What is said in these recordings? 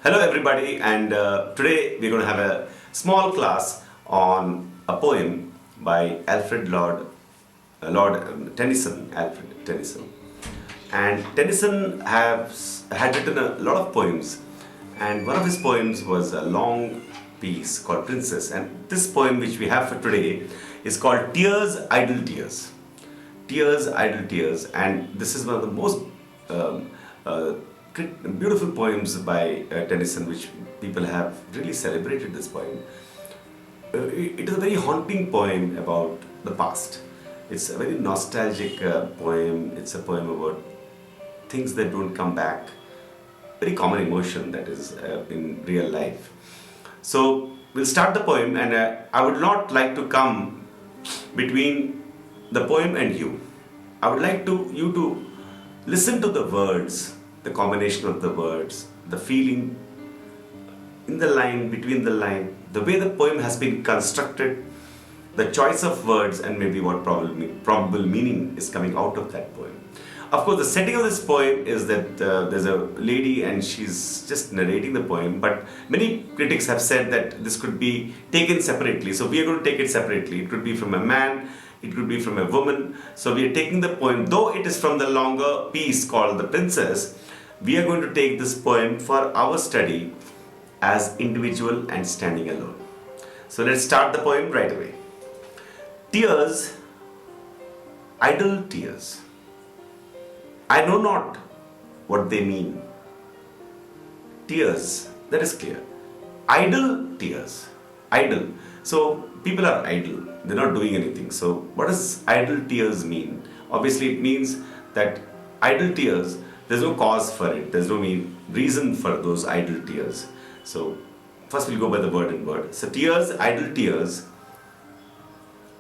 Hello everybody, and today we're going to have a small class on a poem by Lord Tennyson, Alfred Tennyson. And Tennyson had written a lot of poems, and one of his poems was a long piece called Princess. And this poem, which we have for today, is called Tears, Idle Tears. Tears, Idle Tears, and this is one of the most um, uh, beautiful poems by Tennyson, which people have really celebrated this poem. It is a very haunting poem about the past. It's a very nostalgic poem. It's a poem about things that don't come back. Very common emotion that is in real life. So we'll start the poem, and I would not like to come between the poem and you. I would like you to listen to the words, the combination of the words, the feeling in the line, between the line, the way the poem has been constructed, the choice of words, and maybe what probable meaning is coming out of that poem. Of course, the setting of this poem is that there's a lady and she's just narrating the poem, but many critics have said that this could be taken separately. So we are going to take it separately. It could be from a man, it could be from a woman. So we are taking the poem, though it is from the longer piece called The Princess, we are going to take this poem for our study as individual and standing alone. So let's start the poem right away. Tears, idle tears. I know not what they mean. Tears, that is clear. Idle tears. Idle. So people are idle. They're not doing anything. So what does idle tears mean? Obviously it means that idle tears, there's no cause for it. There's no reason for those idle tears. So first we'll go by the word in word. So tears, idle tears.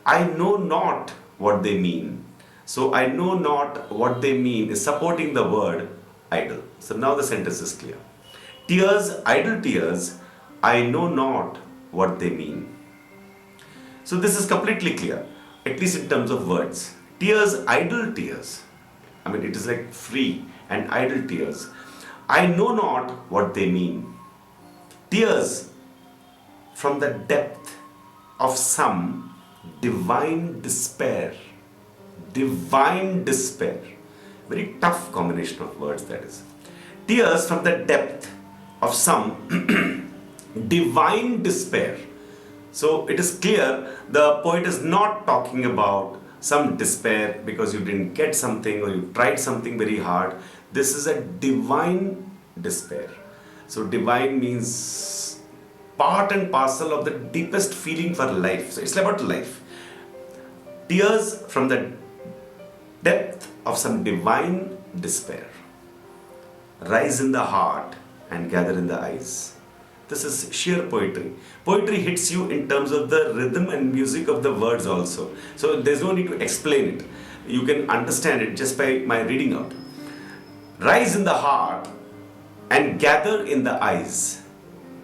I know not what they mean. So I know not what they mean is supporting the word idle. So now the sentence is clear. Tears, idle tears, I know not what they mean. So this is completely clear, at least in terms of words. Tears, idle tears. I mean, it is like free and idle tears. I know not what they mean. Tears from the depth of some divine despair. Divine despair. Very tough combination of words that is. Tears from the depth of some divine despair. So it is clear the poet is not talking about some despair because you didn't get something or you tried something very hard. This is a divine despair. So divine means part and parcel of the deepest feeling for life. So it's about life. Tears from the depth of some divine despair rise in the heart and gather in the eyes. This is sheer poetry. Poetry hits you in terms of the rhythm and music of the words also. So there's no need to explain it. You can understand it just by my reading out. Rise in the heart and gather in the eyes.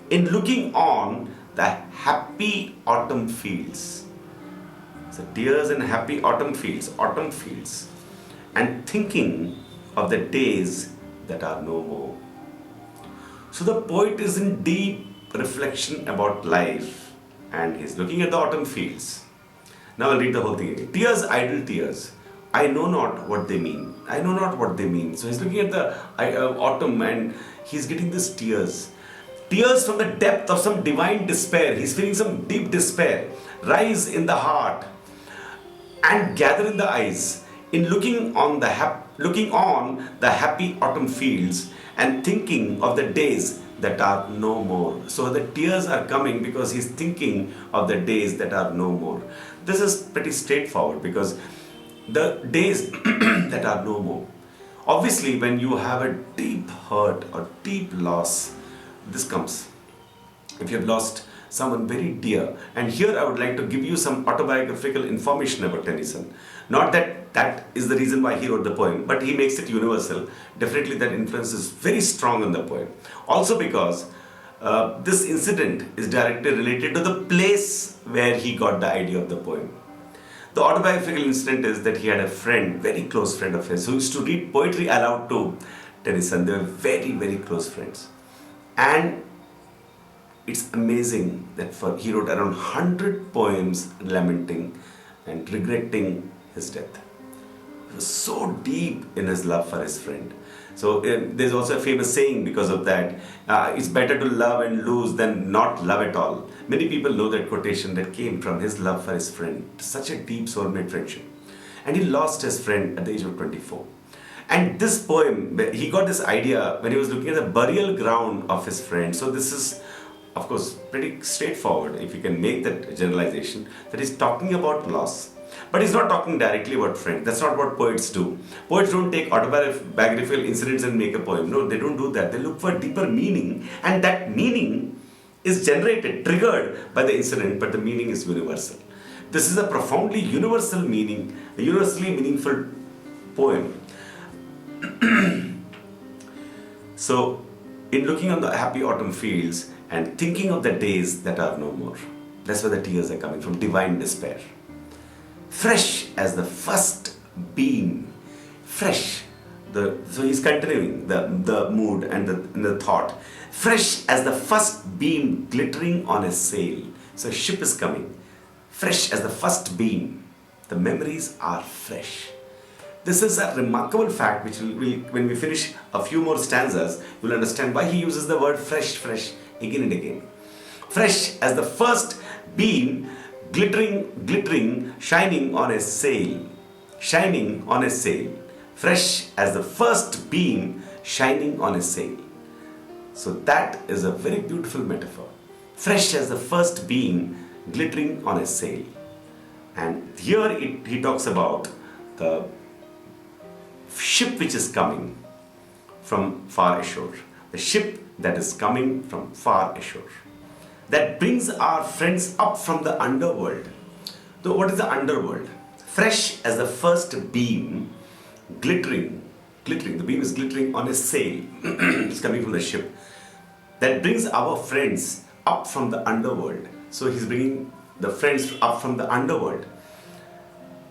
In looking on the happy autumn fields. So tears in happy autumn fields, and thinking of the days that are no more. So the poet is in deep reflection about life and he's looking at the autumn fields. Now I'll read the whole thing again. Tears, idle tears. I know not what they mean. I know not what they mean. So he's looking at the autumn and he's getting these tears. Tears from the depth of some divine despair. He's feeling some deep despair. Rise in the heart and gather in the eyes. In looking on the happy autumn fields and thinking of the days that are no more. So the tears are coming because he's thinking of the days that are no more. This is pretty straightforward because the days that are no more. Obviously, when you have a deep hurt or deep loss, this comes. If you have lost someone very dear, and here I would like to give you some autobiographical information about Tennyson. Not that that is the reason why he wrote the poem, but he makes it universal. Definitely that influence is very strong in the poem. Also because this incident is directly related to the place where he got the idea of the poem. The autobiographical incident is that he had a friend, very close friend of his, who used to read poetry aloud to Tennyson. They were very, very close friends. And it's amazing that he wrote around 100 poems lamenting and regretting his death. He was so deep in his love for his friend. So there's also a famous saying because of that, it's better to love and lose than not love at all. Many people know that quotation that came from his love for his friend, such a deep soulmate friendship. And he lost his friend at the age of 24. And this poem, he got this idea when he was looking at the burial ground of his friend. So this is, of course, pretty straightforward if you can make that generalization, that he's talking about loss. But he's not talking directly about friends. That's not what poets do. Poets don't take autobiographical incidents and make a poem. No, they don't do that. They look for deeper meaning, and that meaning is generated, triggered by the incident, but the meaning is universal. This is a profoundly universal meaning, a universally meaningful poem. So, in looking on the happy autumn fields and thinking of the days that are no more, that's where the tears are coming from, divine despair. Fresh as the first beam, fresh. So he's continuing the mood and the thought. Fresh as the first beam glittering on a sail. So a ship is coming. Fresh as the first beam. The memories are fresh. This is a remarkable fact which when we finish a few more stanzas, you'll understand why he uses the word fresh again and again. Fresh as the first beam, glittering, shining on a sail. Shining on a sail. Fresh as the first beam, shining on a sail. So that is a very beautiful metaphor. Fresh as the first beam, glittering on a sail. And here he talks about the ship which is coming from far ashore. The ship that is coming from far ashore. That brings our friends up from the underworld. So what is the underworld? Fresh as the first beam, glittering. The beam is glittering on a sail. It's coming from the ship. That brings our friends up from the underworld. So he's bringing the friends up from the underworld.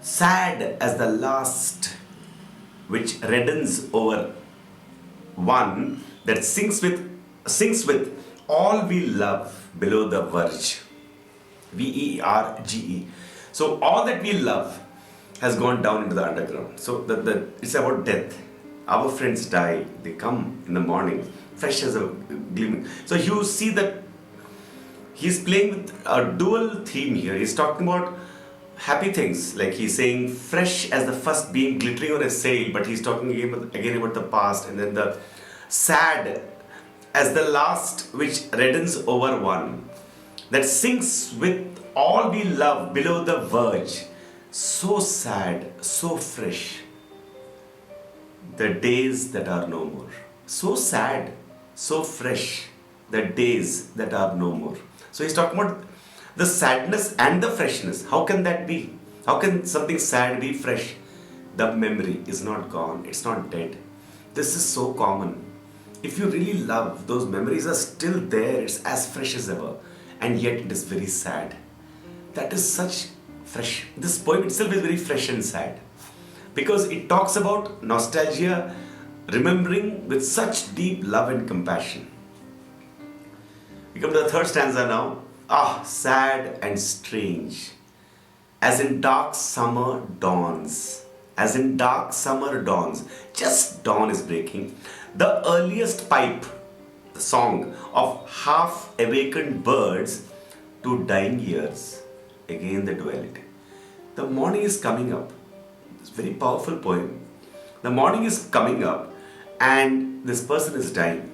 Sad as the last which reddens over one that sinks with all we love below the verge. Verge. So all that we love has gone down into the underground. So it's about death. Our friends die. They come in the morning, fresh as a gleaming. So you see that he's playing with a dual theme here. He's talking about happy things, like he's saying fresh as the first beam glittering on a sail, but he's talking again about the past, and then the sad as the last which reddens over one, that sinks with all we love below the verge. So sad, so fresh, the days that are no more. So sad, so fresh, the days that are no more. So he's talking about the sadness and the freshness. How can that be? How can something sad be fresh? The memory is not gone. It's not dead. This is so common. If you really love, those memories are still there. It's as fresh as ever. And yet it is very sad. That is such fresh. This poem itself is very fresh and sad. Because it talks about nostalgia, remembering with such deep love and compassion. We come to the third stanza now. Ah, sad and strange, as in dark summer dawns, just dawn is breaking, the earliest pipe, the song of half-awakened birds to dying ears, again the duality. The morning is coming up, it's a very powerful poem. The morning is coming up and this person is dying.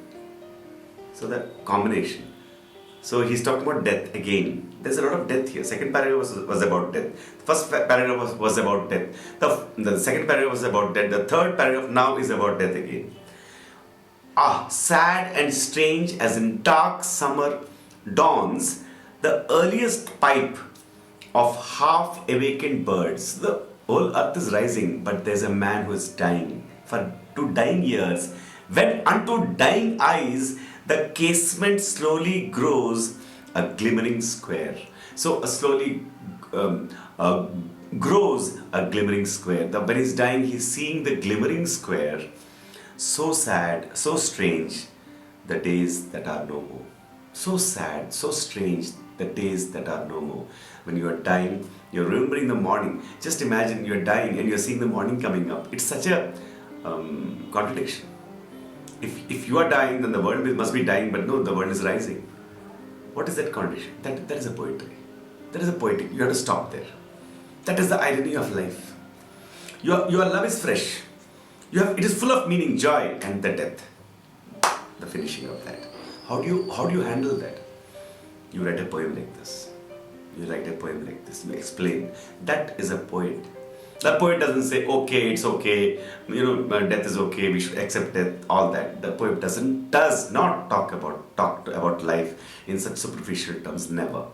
So that combination. So he's talking about death again. There's a lot of death here. Second paragraph was about death. The first paragraph was about death. The second paragraph was about death. The third paragraph now is about death again. Ah, sad and strange as in dark summer dawns, the earliest pipe of half-awakened birds. The whole earth is rising, but there's a man who is dying. For to dying ears, when unto dying eyes, the casement slowly grows a glimmering square. So slowly grows a glimmering square. When he's dying, he's seeing the glimmering square. So sad, so strange. the days that are no more. So sad, so strange, the days that are no more. When you are dying, you're remembering the morning. Just imagine you're dying and you're seeing the morning coming up. It's such a contradiction. If you are dying, then the world must be dying, but no, the world is rising. What is that contradiction? That is a poetry. That is a poetic. You have to stop there. That is the irony of life. Your love is fresh. It is full of meaning, joy, and the death. The finishing of that. How do you handle that? You write a poem like this. You write a poem like this. You explain. That is a poet. The poet doesn't say, okay, it's okay, death is okay, we should accept death, all that. The poet does not talk about life in such superficial terms, never.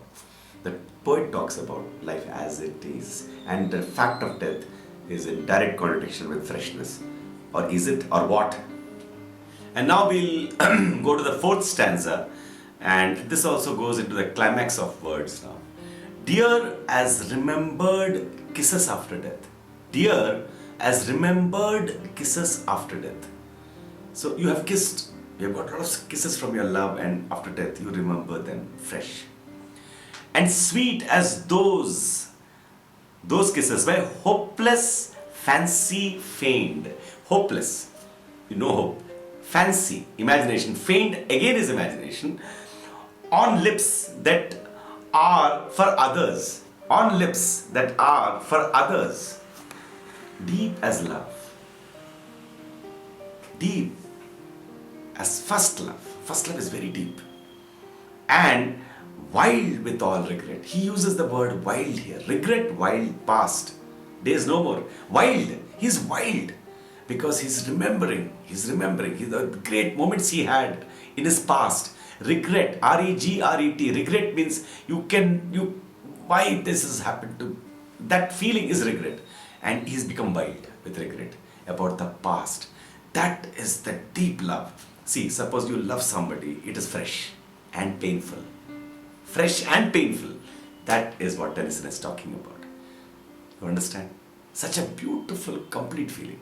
The poet talks about life as it is, and the fact of death is in direct contradiction with freshness. Or is it, or what? And now we'll go to the fourth stanza, and this also goes into the climax of words now. Dear as remembered kisses after death. Dear as remembered kisses after death. So you have kissed, you have got a lot of kisses from your love, and after death you remember them fresh. And sweet as those kisses were hopeless fancy feigned. Hopeless, hope. Fancy, imagination. Feigned again is imagination. On lips that are for others. On lips that are for others. Deep as love. Deep as first love. First love is very deep. And wild with all regret. He uses the word wild here. Regret, wild, past. Days no more. Wild. He's wild. Because he's remembering the great moments he had in his past. Regret, R-E-G-R-E-T. Regret means why this has happened to. That feeling is regret. And he's become wild with regret about the past. That is the deep love. See, suppose you love somebody, it is fresh and painful. Fresh and painful. That is what Tennyson is talking about. You understand? Such a beautiful, complete feeling.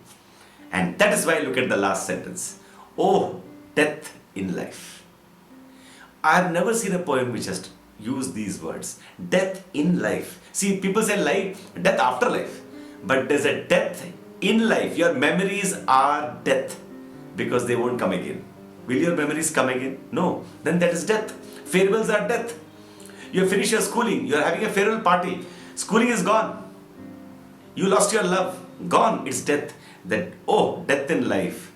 And that is why I look at the last sentence. Oh, death in life. I have never seen a poem which has used these words. Death in life. See, people say life, death after life. But there's a death in life. Your memories are death because they won't come again. Will your memories come again? No. Then that is death. Farewells are death. You have finished your schooling. You are having a farewell party. Schooling is gone. You lost your love. Gone. It's death. Death in life.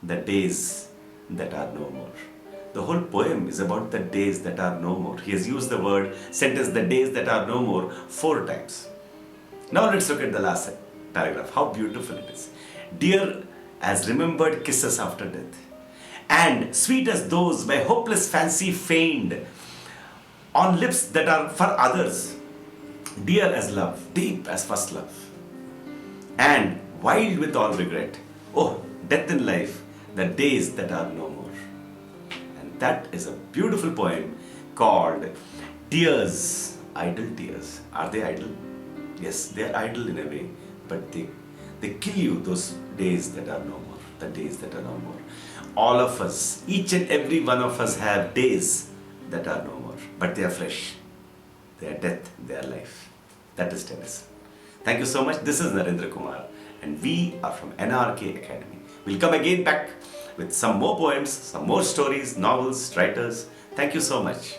The days that are no more. The whole poem is about the days that are no more. He has used the sentence, the days that are no more, 4 times. Now let's look at the last paragraph. How beautiful it is. Dear as remembered kisses after death, and sweet as those by hopeless fancy feigned, on lips that are for others. Dear as love, deep as first love, and wild with all regret. Oh, death in life, the days that are no more. And that is a beautiful poem called Tears, Idle Tears. Are they idle? Yes, they are idle in a way, but they kill you those days that are no more, the days that are no more. All of us, each and every one of us have days that are no more, but they are fresh. They are death, they are life. That is Tennyson. Thank you so much. This is Narendra Kumar, and we are from NRK Academy. We'll come again back with some more poems, some more stories, novels, writers. Thank you so much.